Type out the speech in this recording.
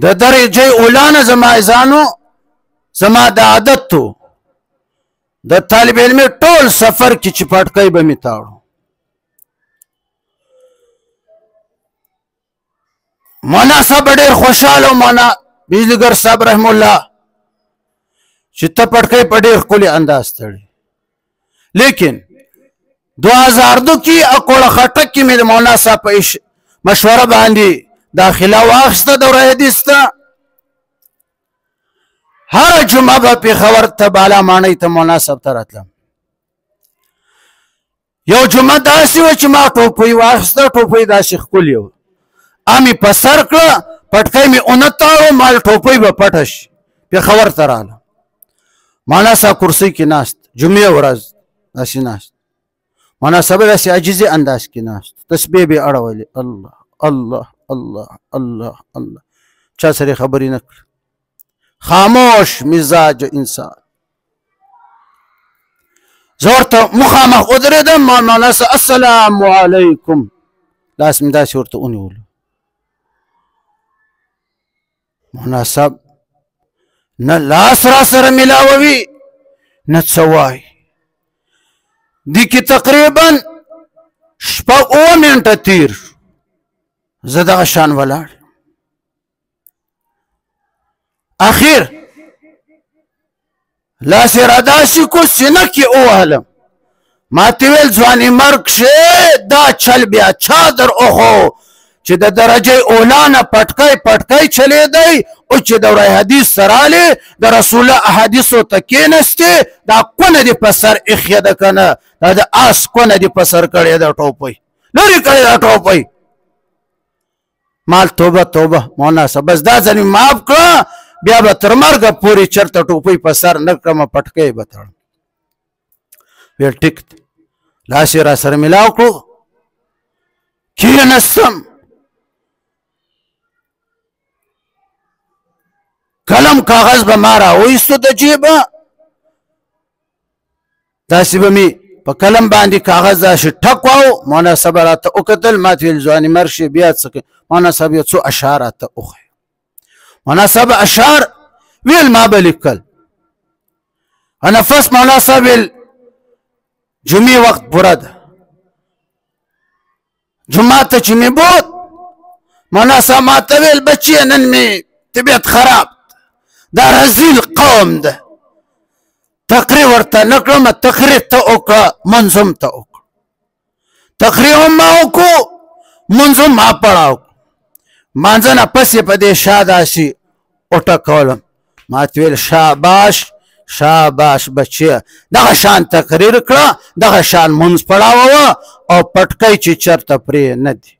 د درجه اولا نه زما ځانو زما د عادت تو د طالب علم ټول سفر کې چې پټکۍ به مې تاړو مولانا صاحب ډېر خوشحاله مولانا بجلیګر صاحب رحم الله چې ته پټکۍ په ډېر ښکلي انداز تړي لیکن 2002 کې اکوړه خټک کې مې د مولانا صاحب په مشوره باندې داخله واخیسته دوره حدیث ته هر جمعه به پېښور ته بالا ماڼۍ ته مولانا صاحب ته راتلم یو جمعه داسې وه چې ما ټوپۍ واخیسته ټوپۍ داسې ښکلې وه مې په سر کړه پټکۍ مې ونه تاړو مال ټوپۍ به پټه شي پېښور ته راغلم مولانا صاحب کرسۍ کې ناست جمعې ورځ داسې ناست مولانا صاحب داسې عاجزي انداز کې ناست تسبیح به اړولې الله الله الله الله الله چا سره خبرې نه کړه خاموش مزاج انسان زه ورته مخامخ ودرېدم مولانا صاحب السلام علیکم لاس مې داسې ورته ونیولو مولانا صاحب نه لاس را سره ملاووي نه څه وایي دې کې تقریبا 6 منټه تیر زه دغه شان ولاړ اخر لاس یې را داسې کو سینه کې ووهلم ما ته ویل ځواني مرګ شې دا چل بیا چا در اوخو چې د درجه اولا نه پټکۍ چلېدی او چې دوره حدیث ته رالې د رسول الله احادیثو ته کېنستې دا کونه دې په سر ایښې ده که نه دا د آس کونه دې په سر کړې ده ټوپۍ لرې کړې ده ټوپۍ مال توبه توبه مولانا صاحب بس دا ځل مې معاف کړه بیا به تر مرګه پورې چېرته ټوپۍ په سر نه کړمه پټکۍ به تړم ویل ټیک لاس یې را سره ملاو کړو کېنستم قلم کاغذ به ما راوایستو د جیبه داسې به مې په قلم باندې کاغذ داسې ټک واو مولانا صاحب راته وکتل ما ته ویل ځواني مرګ شي بیا څه کوې مولانا صاحب یو څو اشعار راته وښیه مولانا صاحب اشعار ویل ما به لیکل نفس مولانا صاحب ویل جمعې وخت پوره ده جمعه ته چې مې بوت مولانا صاحب ما ته ویل بچیه نن مې طبیعت خراب دا رزیل قوم ده تقریر ورته نه کړم تقریر ته وکړه منظ هم ته وکړه تقریر هم ما وکړو منظ هم ما پړاو مانځه نه پسې په دې شا داسې وټکولم ما ته ویل شاباش شاباش بچیه دغه شان تقریر کړه دغه شان منځ پړاوه او پټکۍ چې چېرته پرې نه دي